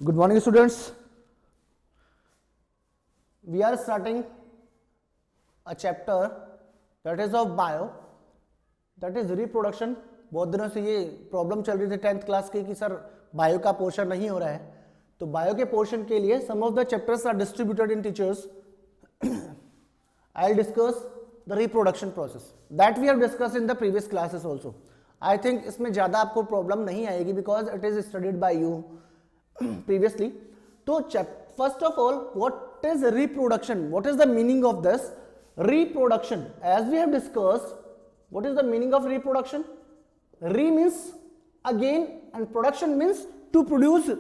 Good morning, students. We are starting a chapter that is of bio, that is reproduction. बहुत दिनों से ये problem चल रही थी 10th क्लास की कि सर बायो का पोर्शन नहीं हो रहा है, तो बायो के पोर्शन के लिए some of the chapters are distributed in teachers. I'll discuss the reproduction process that we have discussed in the previous classes also. I think इसमें ज़्यादा आपको प्रॉब्लम नहीं आएगी because it is studied by you previously. तो first of all, what is reproduction? What is the meaning of this reproduction? As we have discussed, what is the meaning of reproduction? Re means again and production means to produce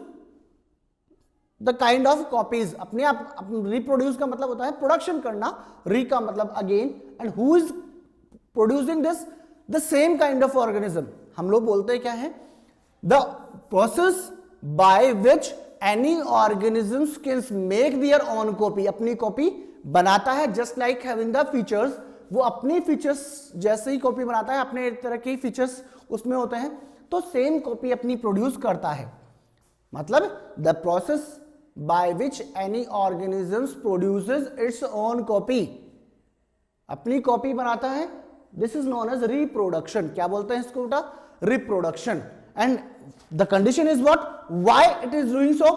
the kind of copies. अपने आप reproduce का मतलब होता है production करना, re का मतलब again, and who is producing this? The same kind of organism. हम लोग बोलते हैं क्या है? The process by which any organisms can make their own copy. अपनी कॉपी बनाता है, just like having the features. वो अपनी फीचर्स जैसे ही कॉपी बनाता है, अपने तरह के फीचर्स उसमें होते हैं, तो सेम कॉपी अपनी प्रोड्यूस करता है. मतलब the process by which any organisms produces its own copy, अपनी कॉपी बनाता है. This is known as reproduction. क्या बोलते हैं इसको बेटा? Reproduction. And the condition is what? Why it is doing so?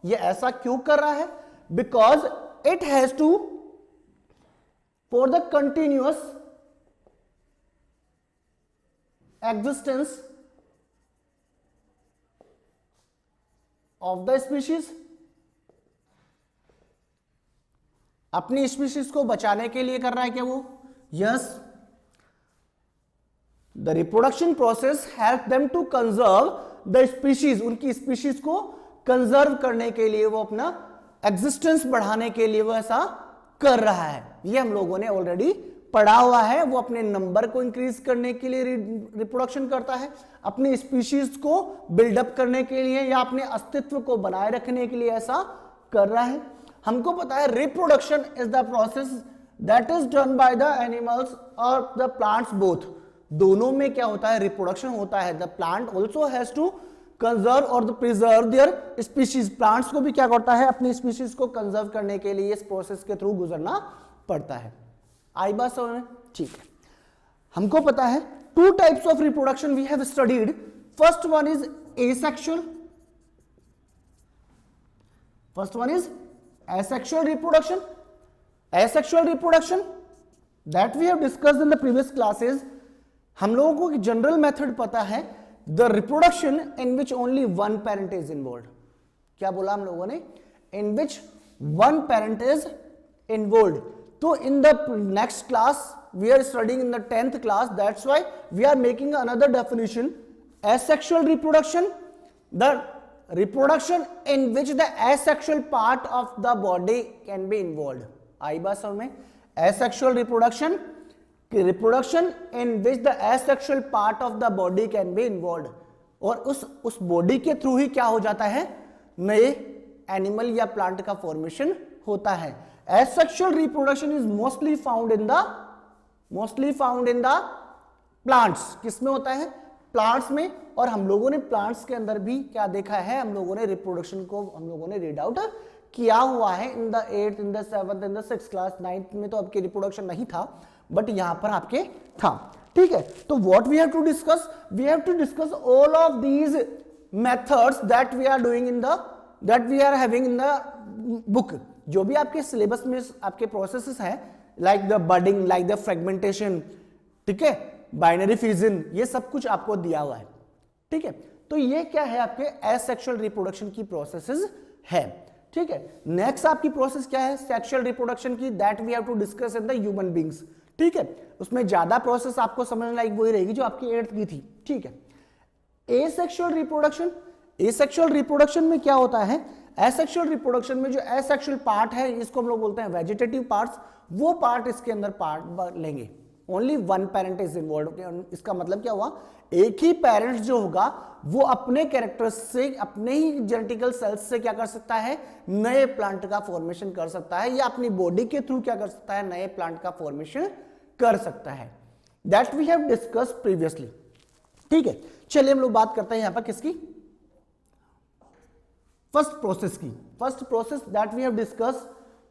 ये ऐसा क्यों कर रहा है? Because it has to for the continuous existence of the species. अपनी स्पीशीज को बचाने के लिए कर रहा है क्या वो? Yes. The reproduction process help them to conserve the species. उनकी स्पीशीज को कंजर्व करने के लिए, वो अपना एग्जिस्टेंस बढ़ाने के लिए वो ऐसा कर रहा है. ये हम लोगों ने ऑलरेडी पढ़ा हुआ है. वो अपने नंबर को इंक्रीज करने के लिए रिप्रोडक्शन करता है, अपनी स्पीशीज को बिल्डअप करने के लिए या अपने अस्तित्व को बनाए रखने के लिए ऐसा कर रहा है. हमको पता है reproduction is the process that is done by the animals और द प्लांट्स बोथ. दोनों में क्या होता है? रिप्रोडक्शन होता है. The plant also has to conserve और प्रिजर्व देयर स्पीशीज. प्लांट्स को भी क्या करता है? अपनी स्पीशीज को कंजर्व करने के लिए इस प्रोसेस के थ्रू गुजरना पड़ता है. आई बात समझ में? ठीक है. हमको पता है two types of reproduction we have studied. First one is asexual. First one is asexual reproduction. Asexual reproduction that we have discussed in the previous classes. हम लोगों को जनरल मेथड पता है, the reproduction in which only one parent is involve. क्या बोला हम लोगों ने? In which one parent is involve. तो in the next class we are studying in the 10th class, that's why we are making another definition. Asexual reproduction, the reproduction in which the asexual part of the body can be involve. आई बात समझ में? Asexual reproduction, reproduction in which the asexual part of the body can be involve. और उस body के through ही क्या हो जाता है? नए एनिमल या प्लांट का फॉर्मेशन होता है. Asexual reproduction is mostly found in the plants. किसमें होता है? प्लांट्स में. और हम लोगों ने प्लांट्स के अंदर भी क्या देखा है? हम लोगों ने रिप्रोडक्शन को हम लोगों ने रीड आउट किया हुआ है in the 8th, in the 7th, in the 6th class. 9th में तो आपके रिप्रोडक्शन नहीं था, बट यहां पर आपके था. ठीक है. तो what we have to discuss? We have to discuss all of these methods that we are doing in the, that we are having in the book. जो भी आपके सिलेबस में आपके प्रोसेसेस हैं, like the budding, like the fragmentation, ठीक है, binary fusion, ये सब कुछ आपको दिया हुआ है. ठीक है. तो ये क्या है? आपके एसेक्सुअल रिप्रोडक्शन की प्रोसेसेस है. ठीक है. नेक्स्ट आपकी प्रोसेस क्या है? सेक्सुअल रिप्रोडक्शन की, that we have to discuss in the human beings. ठीक है. उसमें ज्यादा प्रोसेस आपको समझने लायक वही रहेगी जो आपकी 8th की थी. ठीक है. एसेक्सुअल रिप्रोडक्शन, एसेक्सुअल रिप्रोडक्शन में क्या होता है? एसेक्सुअल रिप्रोडक्शन में जो एसेक्सुअल पार्ट है, इसको हम लोग बोलते हैं वेजिटेटिव पार्ट्स, वो पार्ट इसके अंदर पार्ट लेंगे. Only one parent is involve. इसका मतलब क्या हुआ? एक ही पेरेंट जो होगा वो अपने कैरेक्टर से, अपने ही जेनेटिकल सेल्स से क्या कर सकता है? नए प्लांट का फॉर्मेशन कर सकता है, या अपनी बॉडी के थ्रू क्या कर सकता है? नए प्लांट का फॉर्मेशन कर सकता है. That we have discussed previously. ठीक है. चलिए हम लोग बात करते हैं यहां पर किसकी? फर्स्ट प्रोसेस की। First process that we have discuss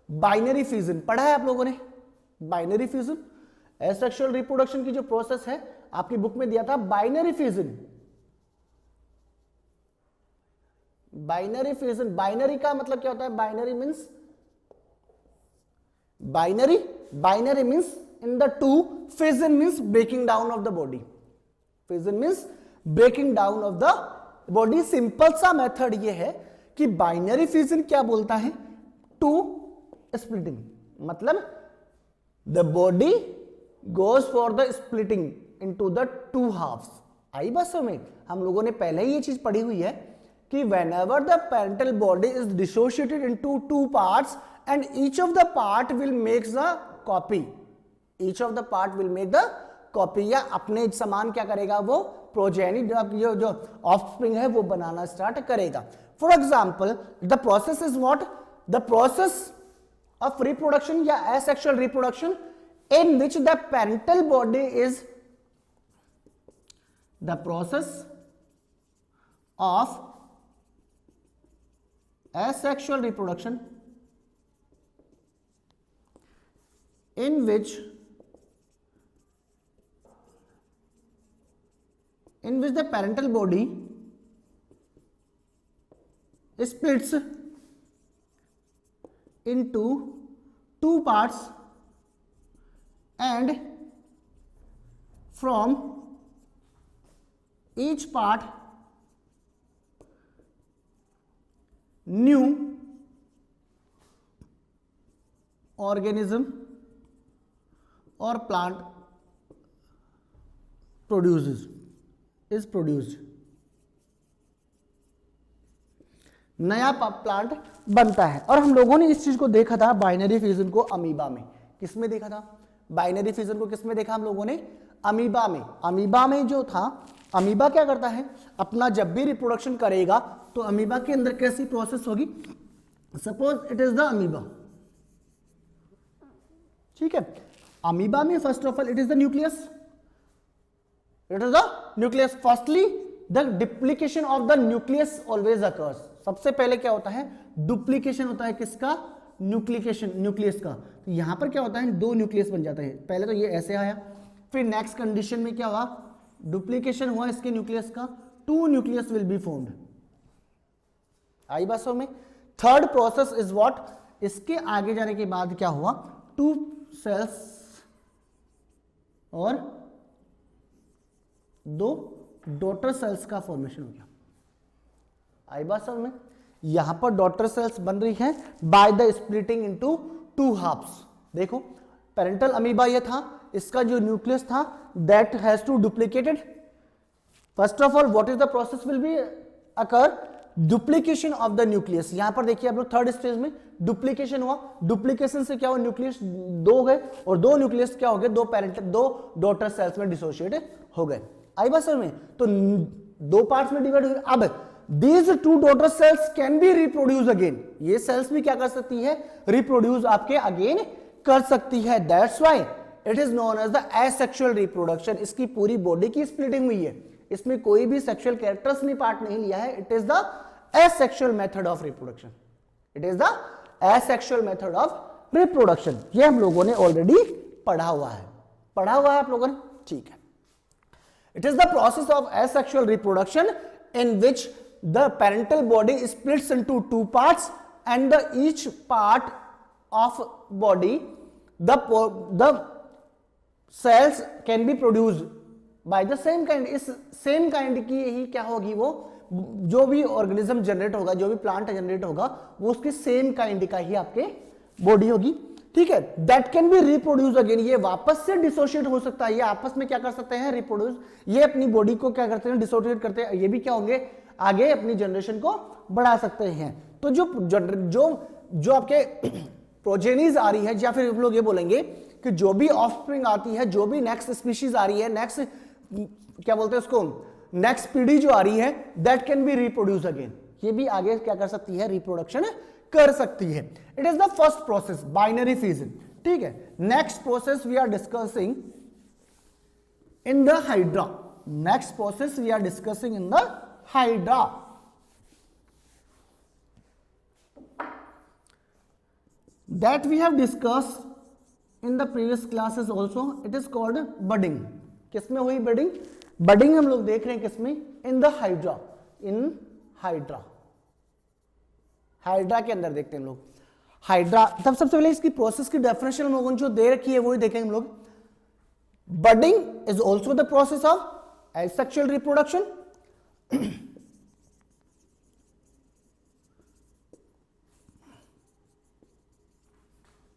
binary fusion, पढ़ा है आप लोगों ने बाइनरी फ्यूजन। एसेक्सुअल रिप्रोडक्शन की जो प्रोसेस है आपकी बुक में दिया था binary fusion. Binary fusion, binary का मतलब क्या होता है? Binary means binary means in the two, fission means breaking down of the body, fission means breaking down of the body। Simple सा मेथड ये है कि बाइनरी फ्यूजन क्या बोलता है? टू स्प्लिटिंग, मतलब the body goes for the splitting into the two halves. आई बस में हम लोगों ने पहले ही ये चीज पढ़ी हुई है कि whenever the parental body is dissociated into two parts and each of the part will make the copy, each of the part will make the copy, या अपने समान क्या करेगा? वो प्रोजेनी जो ऑफस्प्रिंग है वो बनाना स्टार्ट करेगा। For example the process is what? The process of reproduction या asexual reproduction in which the parental body is the process of asexual reproduction in which the parental body splits into two parts and from each part new organism or plant is produced, नया plant बनता है। और हम लोगों ने इस चीज को देखा था बाइनरी फ्यूजन को अमीबा में। किसमें देखा था बाइनरी फ्यूजन को? किसमें देखा हम लोगों ने? अमीबा में। अमीबा में जो था, अमीबा क्या करता है? अपना जब भी रिप्रोडक्शन करेगा तो अमीबा के अंदर कैसी प्रोसेस होगी? Suppose it is the amoeba, ठीक है। अमीबा में first of all it is the nucleus, it is the nucleus. Firstly the duplication of the nucleus always occurs. सबसे पहले क्या होता है? डुप्लीकेशन होता है। किसका? न्यूक्लिकेशन, न्यूक्लियस का। तो यहां पर क्या होता है? दो न्यूक्लियस बन जाता है। पहले तो ये ऐसे आया, फिर नेक्स्ट कंडीशन में क्या हुआ? डुप्लीकेशन हुआ इसके न्यूक्लियस का, two nucleus will be formed. आई बात समझ में? Third process is what? इसके आगे जाने के बाद क्या हुआ? टू सेल्स और दो डॉटर सेल्स का फॉर्मेशन हो गया। आई बात समझ में? यहां पर डॉटर सेल्स बन रही है by the splitting into two halves. देखो पेरेंटल अमीबा ये था, इसका जो न्यूक्लियस था that has to duplicated. First of all what is the process will be occur? Duplication of the nucleus. यहां पर देखिए आप लोग थर्ड स्टेज में डुप्लीकेशन हुआ। डुप्लीकेशन से क्या हुआ? न्यूक्लियस दो गए और दो न्यूक्लियस क्या हो गए? दो डॉटर सेल्स में डिसोशिएट हो गए। आई बात समझ में? तो दो पार्ट्स में डिवाइड हुए। अब these two daughter cells can be reproduce again, ये सेल्स भी क्या कर सकती है? रिप्रोड्यूस आपके अगेन कर सकती है। That's why it is known as the asexual reproduction. इसकी पूरी बॉडी की स्प्लिटिंग हुई है, इसमें कोई भी सेक्सुअल कैरेक्टर्स ने पार्ट नहीं लिया है। It is the asexual method of reproduction, it is the asexual method of reproduction. ये हम लोगों ने ऑलरेडी पढ़ा हुआ है आप लोगों ने, ठीक है। It is the process of asexual reproduction in which the parental body splits into two parts and each part of body the cells can be produced by the same kind। इस same kind की ही क्या होगी? वो जो भी organism generate होगा, जो भी प्लांट जनरेट होगा, वो उसके सेम काइंड का ही आपके बॉडी होगी, ठीक है। That can be reproduce again, ये वापस से डिसोशिएट हो सकता है, ये आपस में क्या कर सकते हैं? रिप्रोड्यूस। ये अपनी बॉडी को क्या करते हैं? डिसोशिएट करते हैं। ये भी क्या होंगे? आगे अपनी जनरेशन को बढ़ा सकते हैं। तो जो आपके प्रोजेनीज आ रही है, या फिर हम लोग ये बोलेंगे कि जो भी ऑफस्प्रिंग आती है, जो भी नेक्स्ट स्पीशीज आ रही है, नेक्स्ट क्या बोलते हैं उसको, नेक्स्ट पीढ़ी जो आ रही है, that can be reproduce again. ये भी आगे क्या कर सकती है? रिप्रोडक्शन कर सकती है। It is the first process, binary fusion, ठीक है। Next process we are discussing in the hydra. Next process we are discussing in the hydra. that we have discussed in the previous classes also. It is called budding. किसमें हुई budding? budding हम लोग देख रहे हैं किसमें? in the hydra. in hydra. Hydra के अंदर देखते हैं हम लोग हाइड्रा। तब सबसे पहले इसकी प्रोसेस की डेफिनेशन हम लोगों ने जो दे रखी है वही देखेंगे हम लोग। Budding is also the process of asexual reproduction.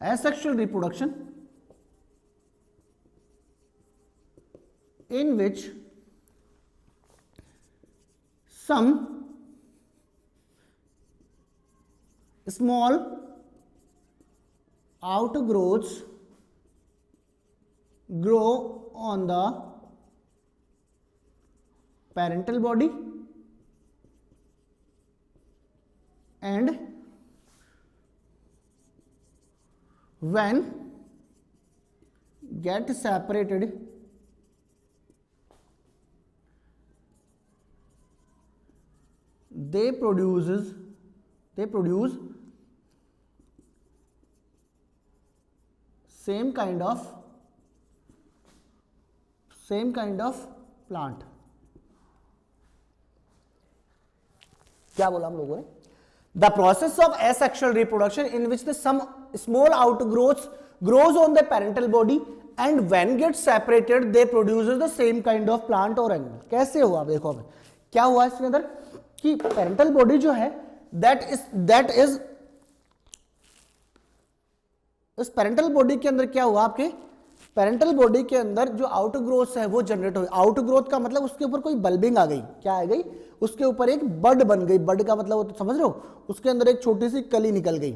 asexual reproduction in which some small outgrowths grow on the parental body and when get separated they produce same kind of plant। क्या बोला हम लोगों ने? The process of asexual reproduction in which the some small outgrowths grows on the parental body and when gets separated they produces the same kind of plant or animal। कैसे हुआ देखो अब क्या हुआ इसके अंदर कि parental body जो है that is इस पेरेंटल बॉडी के अंदर क्या हुआ आपके पेरेंटल बॉडी के अंदर जो आउटग्रोथ है वो जनरेट हो गई। आउटग्रोथ का मतलब उसके ऊपर कोई बल्बिंग आ गई, क्या आ गई? उसके ऊपर एक बड बन गई। बड का मतलब वो तो समझ रहे हो, उसके अंदर एक छोटी सी कली निकल गई।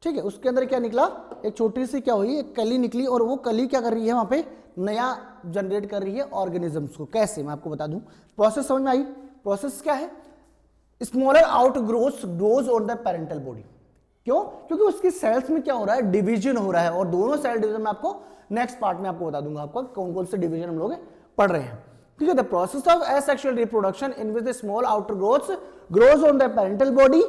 ठीक है, उसके अंदर क्या निकला? एक छोटी सी क्या हुई? एक कली निकली और वो कली क्या कर रही है? वहां पे नया जनरेट कर रही है ऑर्गेनिजम्स को। कैसे? मैं आपको बता दूं, प्रोसेस समझ में आई? प्रोसेस क्या है? Smaller outgrowth grows on the parental body. क्यों? क्योंकि उसकी सेल्स में क्या हो रहा है? डिवीजन हो रहा है। और दोनों सेल डिवीजन में आपको नेक्स्ट पार्ट में आपको बता दूंगा आपको कौन कौन से डिवीजन हम लोग पढ़ रहे हैं। ठीक है, the process of asexual reproduction in which the small outer growths grows on the parental body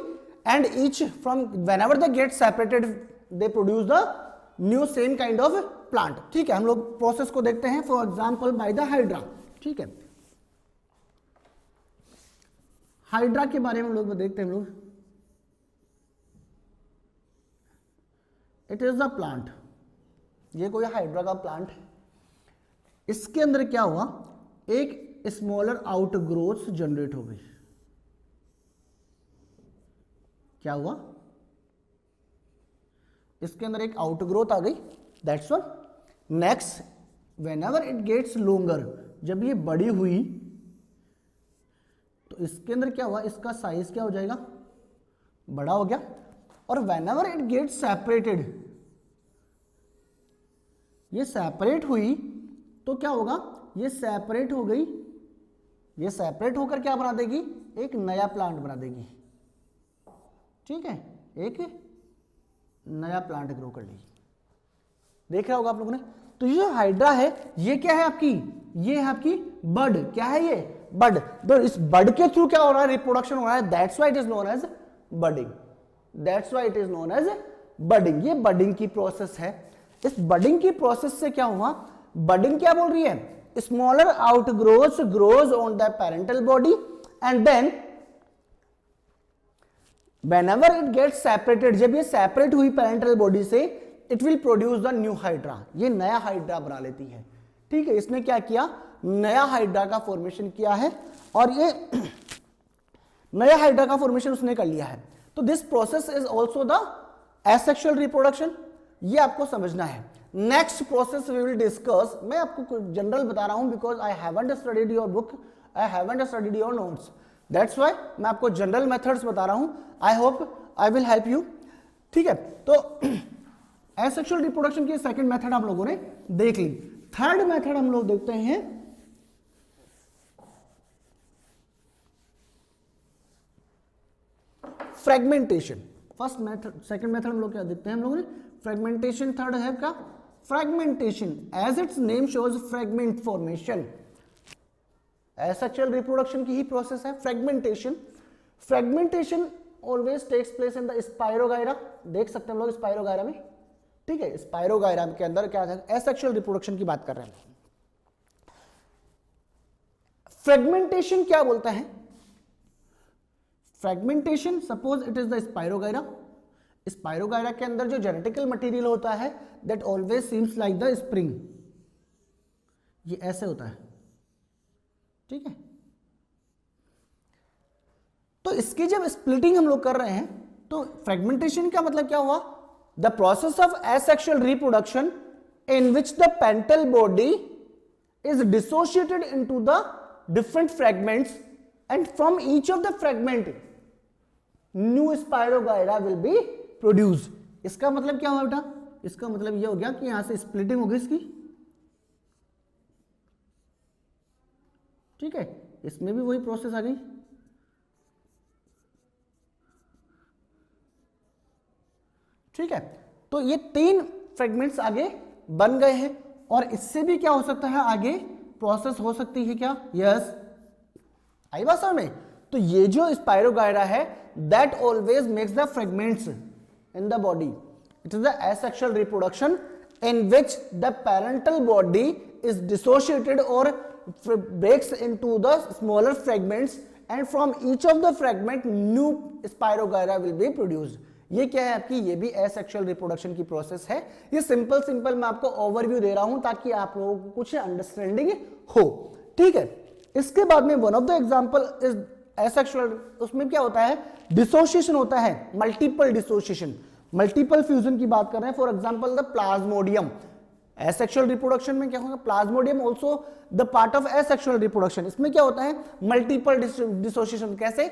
and each from whenever they get separated they produce the new same kind of plant. ठीक है, हम लोग process को देखते हैं for example by the hydra. ठीक है, hydra के बारे में लोग देखते हैं हम लोग। इट इज द प्लांट, ये कोई हाइड्रा का प्लांट है। इसके अंदर क्या हुआ? एक स्मॉलर आउटग्रोथ जनरेट हो गई। क्या हुआ? इसके अंदर एक आउटग्रोथ आ गई, that's one. Next, whenever it gets longer, जब ये बड़ी हुई तो इसके अंदर क्या हुआ? इसका साइज क्या हो जाएगा? बड़ा हो गया। और व्हेनेवर इट गेट्स सेपरेटेड, ये सेपरेट हुई तो क्या होगा? ये सेपरेट हो गई, ये सेपरेट होकर क्या बना देगी? एक नया प्लांट बना देगी। ठीक है, एक नया प्लांट ग्रो कर लेगी। देख रहा होगा आप लोगों ने। तो ये जो हाइड्रा है ये क्या है आपकी? ये है आपकी बड। क्या है ये? बड। तो इस बड के थ्रू क्या हो रहा है? रिप्रोडक्शन हो रहा है। That's why it is known as budding. That's why it is known as budding. ये बडिंग की प्रोसेस है। इस बडिंग की प्रोसेस से क्या हुआ? बडिंग क्या बोल रही है? Smaller outgrowth grows on the parental body and then whenever it gets separated, जब ये सेपरेट हुई पेरेंटल बॉडी से, it will produce the new hydra. ये नया हाइड्रा बना लेती है। ठीक है, इसने क्या किया? नया हाइड्रा का फॉर्मेशन किया है और ये नया हाइड्रा का फॉर्मेशन उसने कर लिया है। तो this process is also the asexual reproduction. ये आपको समझना है। Next process we will discuss. मैं आपको जनरल बता रहा हूं because I haven't studied your book, I haven't studied your notes, that's why मैं आपको जनरल मेथड्स बता रहा हूं। I hope I will help you. ठीक है, तो एसेक्सुअल रिप्रोडक्शन की सेकंड मेथड आप लोगों ने देख ली। थर्ड मेथड हम लोग देखते हैं fragmentation. First method, second method हम लोग क्या देखते हैं हम लोगों ने? फ्रेगमेंटेशन। थर्ड है क्या? Fragmentation. As its name shows, fragment formation. Asexual reproduction की ही प्रोसेस है fragmentation. Fragmentation always takes place in the spirogyra, देख सकते हैं हम लोग स्पाइरोगायरा में, ठीक है, स्पाइरोगायरा के अंदर क्या है, एसेक्सुअल रिप्रोडक्शन की बात कर रहे हैं। फ्रेगमेंटेशन क्या बोलता है, fragmentation, suppose it is the spirogyra, spirogyra के अंदर जो जेनेटिकल मटेरियल होता है that always seems like the spring, ये ऐसे होता है, ठीक है। तो इसकी जब स्प्लिटिंग हम लोग कर रहे हैं तो फ्रेगमेंटेशन का मतलब क्या हुआ, the process of asexual reproduction in which the parental body is dissociated into the different fragments and from each of the fragment new spirogyra will be produce. इसका मतलब क्या हुआ बेटा, इसका मतलब यह हो गया कि यहां से स्प्लिटिंग होगी इसकी, ठीक है, इसमें भी वही प्रोसेस आ गई, ठीक है। तो ये 3 फ्रेगमेंट्स आगे बन गए हैं और इससे भी क्या हो सकता है, आगे प्रोसेस हो सकती है क्या, यस, आई बात समझ में। तो ये जो स्पाइरोगायरा है that always makes the fragments in the body, it is the asexual reproduction in which the parental body is dissociated और breaks into the smaller fragments and from each of the fragment new spirogyra will be produced। ये क्या है आपकी, ये भी asexual reproduction की process है। ये सिंपल मैं आपको ओवरव्यू दे रहा हूं ताकि आप लोगों को कुछ अंडरस्टैंडिंग हो, ठीक है। इसके बाद में one of the example is asexual, उसमें क्या होता है, डिसोसिएशन होता है, मल्टीपल डिसोसिएशन, मल्टीपल फ्यूजन की बात कर रहे हैं। For example the Plasmodium, asexual reproduction में क्या होगा, Plasmodium also the part of asexual reproduction, इसमें क्या होता है, मल्टीपल डिसोसिएशन। कैसे,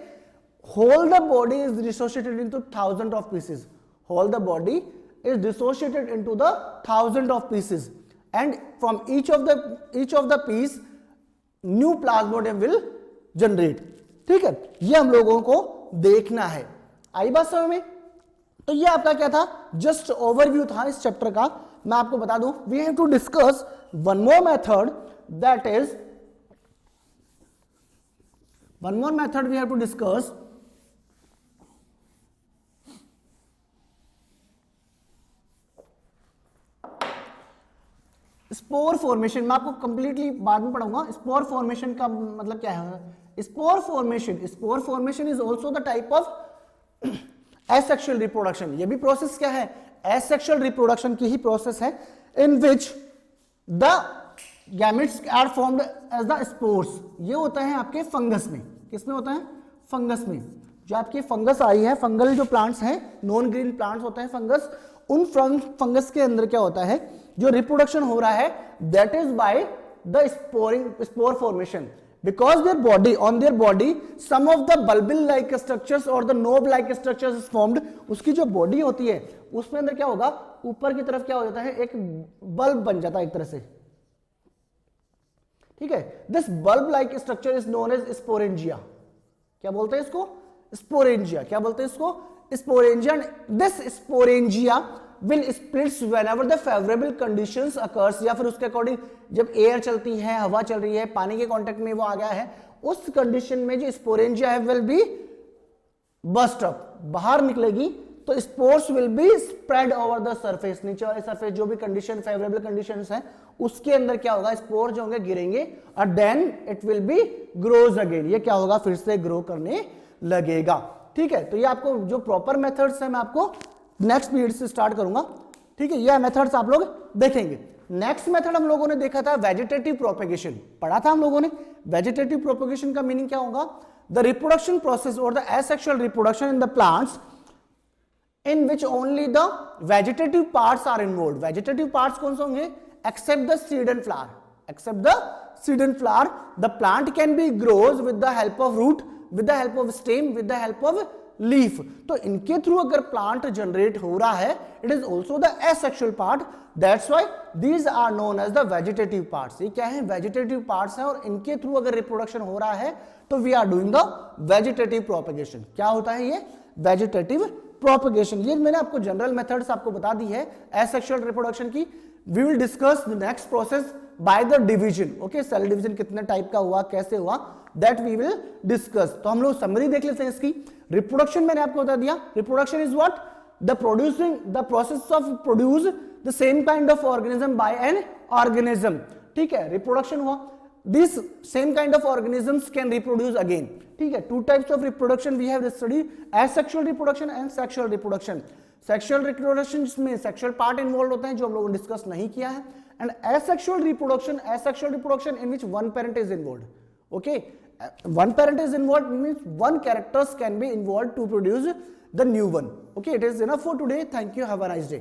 whole the body is dissociated into thousands of pieces, whole the body is dissociated into the thousands of pieces and from each of the piece new plasmodium will generate, ठीक है। ये हम लोगों को देखना है, आई बात समझ में। तो ये आपका क्या था, जस्ट ओवरव्यू था इस चैप्टर का। मैं आपको बता दूं, we have to discuss one more method, that is one more method we have to discuss, spore formation. मैं आपको कंप्लीटली बाद में पढ़ाऊंगा स्पोर फॉर्मेशन का मतलब क्या है। Spore formation is also the type of asexual reproduction. ये भी प्रोसेस क्या है, एसेक्सुअल रिप्रोडक्शन की ही प्रोसेस है, in which the gametes are formed as the spores. ये होता है आपके फंगस में, किसमें होता है, फंगस में। जो आपकी फंगस आई है, फंगल जो प्लांट्स हैं, नॉन ग्रीन प्लांट्स होते हैं फंगस, उन फंगस के अंदर क्या होता है, जो रिप्रोडक्शन हो रहा है that is by the spore formation, because their body, on their body some of the bulbil like structures or the knob like structures is formed। उसकी जो बॉडी होती है उसमें अंदर क्या होगा, ऊपर की तरफ क्या हो जाता है, एक बल्ब बन जाता है एक तरह से, ठीक है। This bulb like structure is known as sporangia. क्या बोलते हैं इसको, स्पोरेंजिया। क्या बोलते हैं इसको, sporangia. This sporangia will splits whenever the favorable conditions occurs, या फिर उसके अकॉर्डिंग जब एयर चलती है, हवा चल रही है, पानी के कांटेक्ट में वो आ गया है, उस कंडीशन में जो स्पोरेंजिया है विल बी बस्ट अप, बाहर निकलेगी। तो spores will be spread over the surface, नीचे वाले सरफेस जो भी कंडीशन फेवरेबल कंडीशंस हैं उसके अंदर क्या होगा, स्पोर जो होंगे गिरेंगे और then it will be grows again. ये क्या होगा, फिर से ग्रो करने लगेगा, ठीक है। तो ये आपको जो प्रॉपर मेथड्स है मैं आपको नेक्स्ट पीरियड से स्टार्ट करूंगा, ठीक है। यह मेथड्स आप लोग देखेंगे। नेक्स्ट मेथड हम लोगों ने देखा था वेजिटेटिव प्रोपेगेशन, पढ़ा था हम लोगों ने। वेजिटेटिव प्रोपेगेशन का मीनिंग क्या होगा, द रिप्रोडक्शन प्रोसेस और the asexual reproduction in the plants in which only the vegetative parts are involve. Vegetative parts कौन से होंगे, except the seed and flower, except the seed and flower the plant can be grows with the help of root, with the help of stem, with the help of leaf. तो इनके through अगर plant generate हो रहा है, it is also the asexual part, that's why these are known as the vegetative parts. ये क्या है, vegetative parts है, और इनके थ्रू अगर रिप्रोडक्शन हो रहा है तो we are doing the vegetative propagation. क्या होता है ये, वेजिटेटिव प्रोपेगेशन। ये मैंने आपको जनरल मेथड्स आपको बता दी है एसेक्सुअल रिप्रोडक्शन की। We will discuss the next process by the division. Okay, cell division कितने टाइप का हुआ, कैसे हुआ, दैट वी विल डिस्कस. तो हम लोग समरी देख लेते हैं इसकी. रिप्रोडक्शन मैंने आपको बता दिया. Reproduction is what? The producing, the process of produce the same kind of organism by an organism. ठीक है, रिप्रोडक्शन हुआ. This same kind of organisms can reproduce again. ठीक है, two types of reproduction we have studied, asexual reproduction and sexual reproduction. Sexual reproduction में sexual part involve होते हैं जो हम लोगों ने डिस्कस नहीं किया है. And asexual reproduction in which one parent is involve. Okay, one parent is involved means one characters can be involved to produce the new one. Okay, it is enough for today. Thank you. Have a nice day.